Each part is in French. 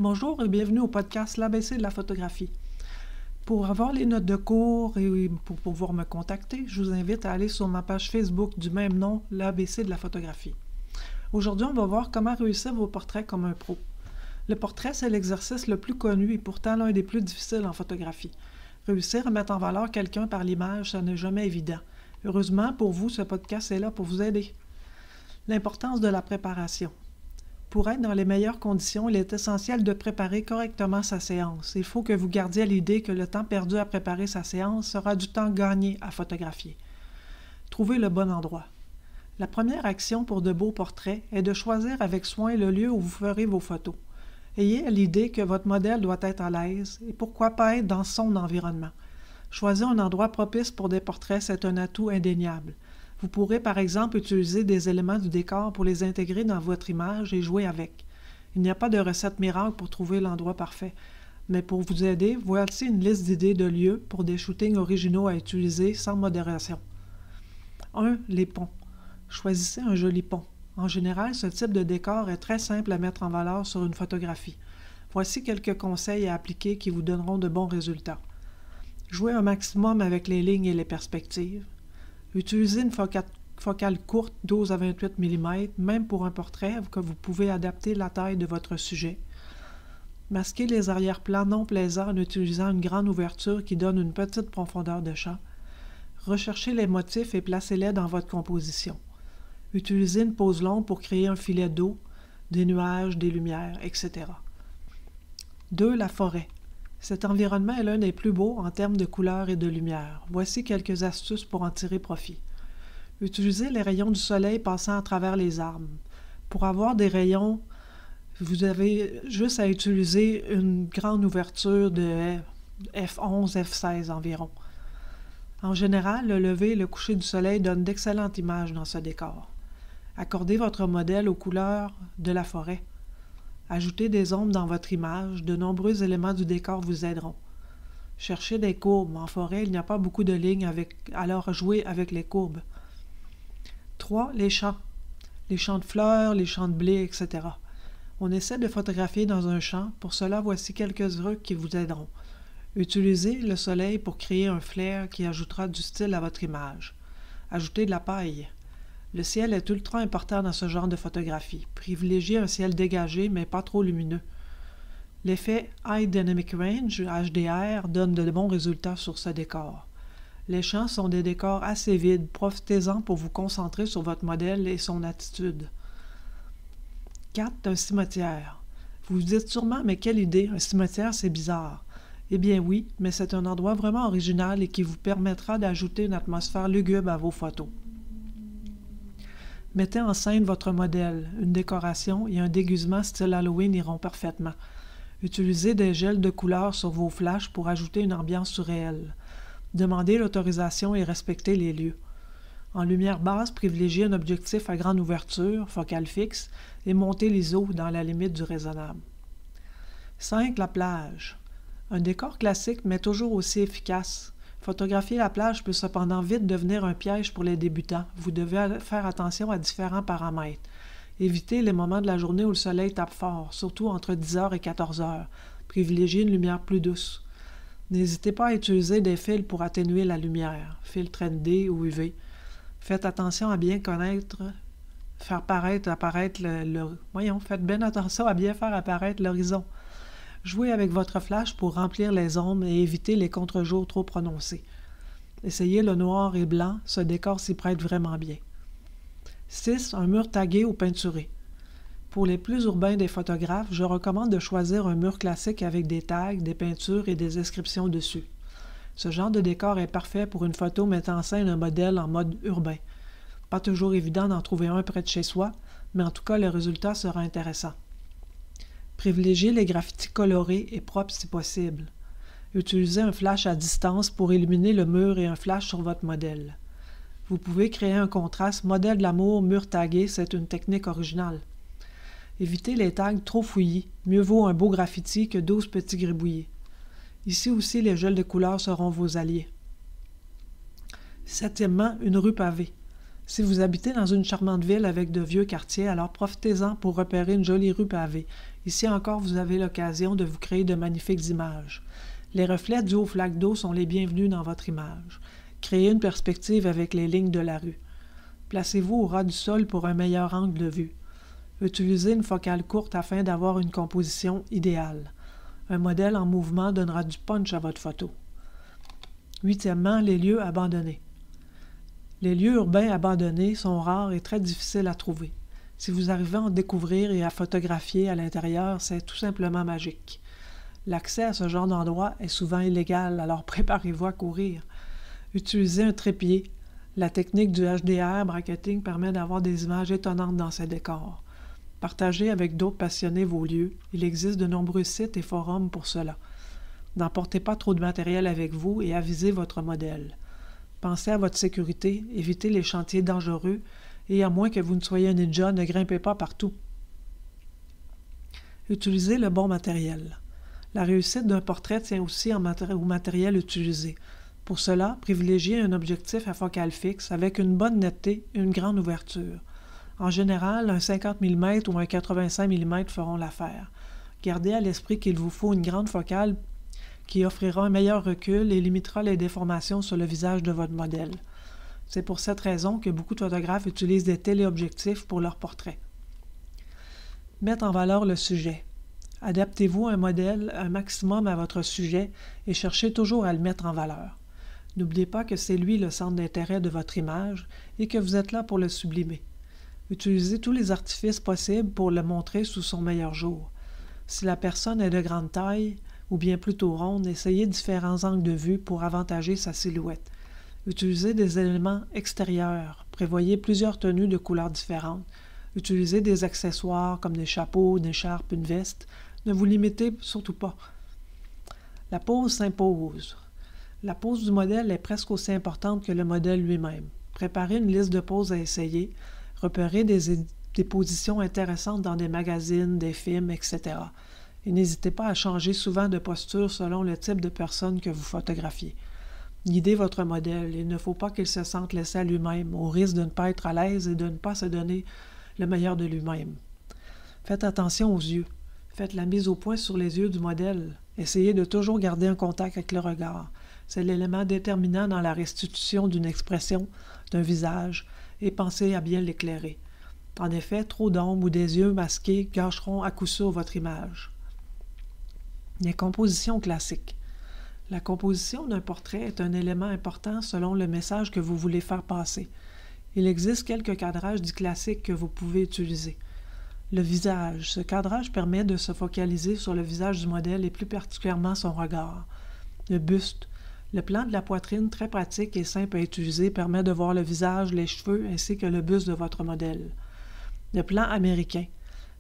Bonjour et bienvenue au podcast L'ABC de la photographie. Pour avoir les notes de cours et pour pouvoir me contacter, je vous invite à aller sur ma page Facebook du même nom, L'ABC de la photographie. Aujourd'hui, on va voir comment réussir vos portraits comme un pro. Le portrait, c'est l'exercice le plus connu et pourtant l'un des plus difficiles en photographie. Réussir à mettre en valeur quelqu'un par l'image, ça n'est jamais évident. Heureusement, pour vous, ce podcast est là pour vous aider. L'importance de la préparation. Pour être dans les meilleures conditions, il est essentiel de préparer correctement sa séance. Il faut que vous gardiez à l'idée que le temps perdu à préparer sa séance sera du temps gagné à photographier. Trouvez le bon endroit. La première action pour de beaux portraits est de choisir avec soin le lieu où vous ferez vos photos. Ayez à l'idée que votre modèle doit être à l'aise et pourquoi pas être dans son environnement. Choisir un endroit propice pour des portraits, c'est un atout indéniable. Vous pourrez par exemple utiliser des éléments du décor pour les intégrer dans votre image et jouer avec. Il n'y a pas de recette miracle pour trouver l'endroit parfait, mais pour vous aider, voici une liste d'idées de lieux pour des shootings originaux à utiliser sans modération. 1. Les ponts. Choisissez un joli pont. En général, ce type de décor est très simple à mettre en valeur sur une photographie. Voici quelques conseils à appliquer qui vous donneront de bons résultats. Jouez un maximum avec les lignes et les perspectives. Utilisez une focale courte 12 à 28 mm, même pour un portrait, que vous pouvez adapter la taille de votre sujet. Masquez les arrière-plans non plaisants en utilisant une grande ouverture qui donne une petite profondeur de champ. Recherchez les motifs et placez-les dans votre composition. Utilisez une pose longue pour créer un filet d'eau, des nuages, des lumières, etc. 2. La forêt. Cet environnement est l'un des plus beaux en termes de couleurs et de lumière. Voici quelques astuces pour en tirer profit. Utilisez les rayons du soleil passant à travers les arbres. Pour avoir des rayons, vous avez juste à utiliser une grande ouverture de f11, f16 environ. En général, le lever et le coucher du soleil donnent d'excellentes images dans ce décor. Accordez votre modèle aux couleurs de la forêt. Ajoutez des ombres dans votre image, de nombreux éléments du décor vous aideront. Cherchez des courbes. En forêt, il n'y a pas beaucoup de lignes, alors jouez avec les courbes. 3. Les champs. Les champs de fleurs, les champs de blé, etc. On essaie de photographier dans un champ. Pour cela, voici quelques trucs qui vous aideront. Utilisez le soleil pour créer un flair qui ajoutera du style à votre image. Ajoutez de la paille. Le ciel est ultra important dans ce genre de photographie. Privilégiez un ciel dégagé, mais pas trop lumineux. L'effet High Dynamic Range, HDR, donne de bons résultats sur ce décor. Les champs sont des décors assez vides. Profitez-en pour vous concentrer sur votre modèle et son attitude. 4. Un cimetière. Vous vous dites sûrement, mais quelle idée, un cimetière, c'est bizarre. Eh bien oui, mais c'est un endroit vraiment original et qui vous permettra d'ajouter une atmosphère lugubre à vos photos. Mettez en scène votre modèle. Une décoration et un déguisement style Halloween iront parfaitement. Utilisez des gels de couleurs sur vos flashs pour ajouter une ambiance surréelle. Demandez l'autorisation et respectez les lieux. En lumière basse, privilégiez un objectif à grande ouverture, focale fixe, et montez l'ISO dans la limite du raisonnable. 5. La plage. Un décor classique mais toujours aussi efficace. Photographier la plage peut cependant vite devenir un piège pour les débutants. Vous devez faire attention à différents paramètres. Évitez les moments de la journée où le soleil tape fort, surtout entre 10h et 14h. Privilégiez une lumière plus douce. N'hésitez pas à utiliser des fils pour atténuer la lumière, filtre ND ou UV. Faites attention à bien connaître, faites bien attention à bien faire apparaître l'horizon. Jouez avec votre flash pour remplir les ombres et éviter les contre-jours trop prononcés. Essayez le noir et blanc, ce décor s'y prête vraiment bien. 6. Un mur tagué ou peinturé. Pour les plus urbains des photographes, je recommande de choisir un mur classique avec des tags, des peintures et des inscriptions dessus. Ce genre de décor est parfait pour une photo mettant en scène un modèle en mode urbain. Pas toujours évident d'en trouver un près de chez soi, mais en tout cas le résultat sera intéressant. Privilégiez les graffitis colorés et propres si possible. Utilisez un flash à distance pour illuminer le mur et un flash sur votre modèle. Vous pouvez créer un contraste modèle de l'amour, mur tagué, c'est une technique originale. Évitez les tags trop fouillis, mieux vaut un beau graffiti que 12 petits gribouillés. Ici aussi, les gels de couleurs seront vos alliés. 7. Une rue pavée. Si vous habitez dans une charmante ville avec de vieux quartiers, alors profitez-en pour repérer une jolie rue pavée. Ici encore, vous avez l'occasion de vous créer de magnifiques images. Les reflets dus aux flaques d'eau sont les bienvenus dans votre image. Créez une perspective avec les lignes de la rue. Placez-vous au ras du sol pour un meilleur angle de vue. Utilisez une focale courte afin d'avoir une composition idéale. Un modèle en mouvement donnera du punch à votre photo. Huitièmement, les lieux abandonnés. Les lieux urbains abandonnés sont rares et très difficiles à trouver. Si vous arrivez à en découvrir et à photographier à l'intérieur, c'est tout simplement magique. L'accès à ce genre d'endroit est souvent illégal, alors préparez-vous à courir. Utilisez un trépied. La technique du HDR bracketing permet d'avoir des images étonnantes dans ces décors. Partagez avec d'autres passionnés vos lieux. Il existe de nombreux sites et forums pour cela. N'emportez pas trop de matériel avec vous et avisez votre modèle. Pensez à votre sécurité, évitez les chantiers dangereux et à moins que vous ne soyez un ninja, ne grimpez pas partout. Utilisez le bon matériel. La réussite d'un portrait tient aussi au matériel utilisé. Pour cela, privilégiez un objectif à focale fixe avec une bonne netteté et une grande ouverture. En général, un 50 mm ou un 85 mm feront l'affaire. Gardez à l'esprit qu'il vous faut une grande focale qui offrira un meilleur recul et limitera les déformations sur le visage de votre modèle. C'est pour cette raison que beaucoup de photographes utilisent des téléobjectifs pour leurs portraits. Mettre en valeur le sujet. Adaptez-vous un modèle un maximum à votre sujet et cherchez toujours à le mettre en valeur. N'oubliez pas que c'est lui le centre d'intérêt de votre image et que vous êtes là pour le sublimer. Utilisez tous les artifices possibles pour le montrer sous son meilleur jour. Si la personne est de grande taille, ou bien plutôt ronde, essayez différents angles de vue pour avantager sa silhouette. Utilisez des éléments extérieurs. Prévoyez plusieurs tenues de couleurs différentes. Utilisez des accessoires comme des chapeaux, une écharpe, une veste. Ne vous limitez surtout pas. La pose s'impose. La pose du modèle est presque aussi importante que le modèle lui-même. Préparez une liste de poses à essayer. Repérez des positions intéressantes dans des magazines, des films, etc. Et n'hésitez pas à changer souvent de posture selon le type de personne que vous photographiez. Guidez votre modèle. Il ne faut pas qu'il se sente laissé à lui-même, au risque de ne pas être à l'aise et de ne pas se donner le meilleur de lui-même. Faites attention aux yeux. Faites la mise au point sur les yeux du modèle. Essayez de toujours garder un contact avec le regard. C'est l'élément déterminant dans la restitution d'une expression, d'un visage, et pensez à bien l'éclairer. En effet, trop d'ombre ou des yeux masqués gâcheront à coup sûr votre image. Les compositions classiques. La composition d'un portrait est un élément important selon le message que vous voulez faire passer. Il existe quelques cadrages dits classiques que vous pouvez utiliser. Le visage. Ce cadrage permet de se focaliser sur le visage du modèle et plus particulièrement son regard. Le buste. Le plan de la poitrine, très pratique et simple à utiliser, permet de voir le visage, les cheveux ainsi que le buste de votre modèle. Le plan américain.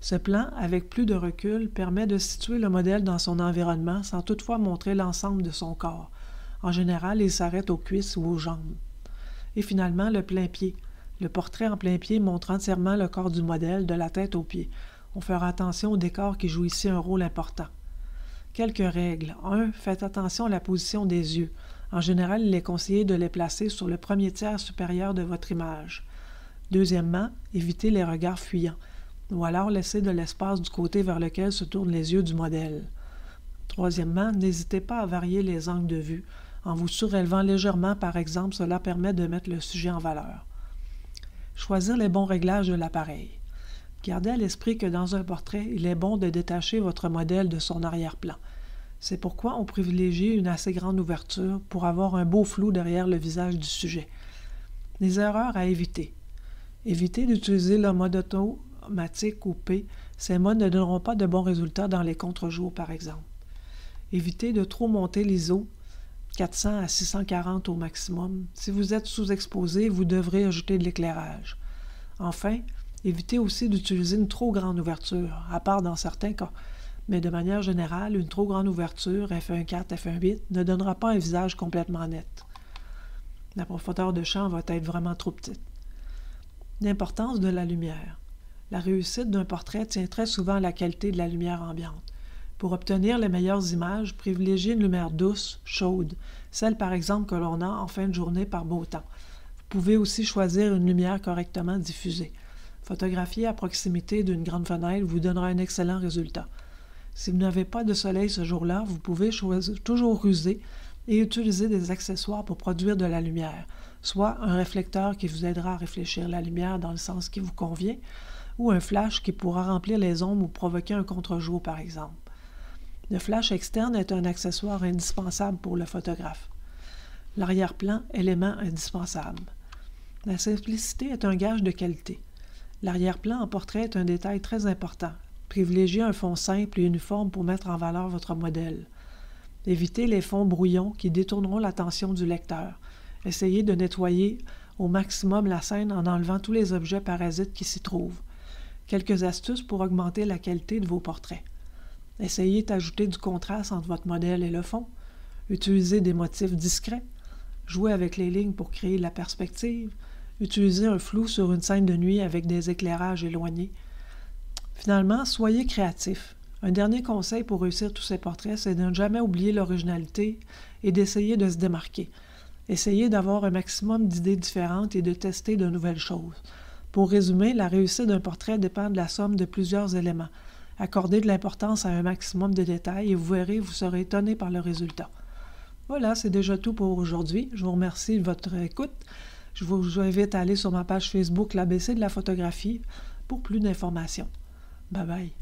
Ce plan, avec plus de recul, permet de situer le modèle dans son environnement sans toutefois montrer l'ensemble de son corps. En général, il s'arrête aux cuisses ou aux jambes. Et finalement, le plein-pied. Le portrait en plein-pied montre entièrement le corps du modèle, de la tête aux pieds. On fera attention au décor qui joue ici un rôle important. Quelques règles. 1. Faites attention à la position des yeux. En général, il est conseillé de les placer sur le premier tiers supérieur de votre image. Deuxièmement, évitez les regards fuyants, ou alors laissez de l'espace du côté vers lequel se tournent les yeux du modèle. Troisièmement, n'hésitez pas à varier les angles de vue. En vous surélevant légèrement, par exemple, cela permet de mettre le sujet en valeur. Choisir les bons réglages de l'appareil. Gardez à l'esprit que dans un portrait, il est bon de détacher votre modèle de son arrière-plan. C'est pourquoi on privilégie une assez grande ouverture pour avoir un beau flou derrière le visage du sujet. Les erreurs à éviter. Évitez d'utiliser le mode automatique ou P. Ces modes ne donneront pas de bons résultats dans les contre-jours, par exemple. Évitez de trop monter l'ISO, 400 à 640 au maximum. Si vous êtes sous-exposé, vous devrez ajouter de l'éclairage. Enfin, évitez aussi d'utiliser une trop grande ouverture, à part dans certains cas. Mais de manière générale, une trop grande ouverture, f1.4, f1.8, ne donnera pas un visage complètement net. La profondeur de champ va être vraiment trop petite. L'importance de la lumière. La réussite d'un portrait tient très souvent à la qualité de la lumière ambiante. Pour obtenir les meilleures images, privilégiez une lumière douce, chaude, celle par exemple que l'on a en fin de journée par beau temps. Vous pouvez aussi choisir une lumière correctement diffusée. Photographier à proximité d'une grande fenêtre vous donnera un excellent résultat. Si vous n'avez pas de soleil ce jour-là, vous pouvez toujours ruser et utiliser des accessoires pour produire de la lumière, soit un réflecteur qui vous aidera à réfléchir la lumière dans le sens qui vous convient, ou un flash qui pourra remplir les ombres ou provoquer un contre-jour, par exemple. Le flash externe est un accessoire indispensable pour le photographe. L'arrière-plan, élément indispensable. La simplicité est un gage de qualité. L'arrière-plan en portrait est un détail très important. Privilégiez un fond simple et uniforme pour mettre en valeur votre modèle. Évitez les fonds brouillons qui détourneront l'attention du lecteur. Essayez de nettoyer au maximum la scène en enlevant tous les objets parasites qui s'y trouvent. Quelques astuces pour augmenter la qualité de vos portraits. Essayez d'ajouter du contraste entre votre modèle et le fond. Utilisez des motifs discrets. Jouez avec les lignes pour créer de la perspective. Utilisez un flou sur une scène de nuit avec des éclairages éloignés. Finalement, soyez créatif. Un dernier conseil pour réussir tous ces portraits, c'est de ne jamais oublier l'originalité et d'essayer de se démarquer. Essayez d'avoir un maximum d'idées différentes et de tester de nouvelles choses. Pour résumer, la réussite d'un portrait dépend de la somme de plusieurs éléments. Accordez de l'importance à un maximum de détails et vous verrez, vous serez étonné par le résultat. Voilà, c'est déjà tout pour aujourd'hui. Je vous remercie de votre écoute. Je vous invite à aller sur ma page Facebook, l'ABC de la photographie, pour plus d'informations. Bye bye.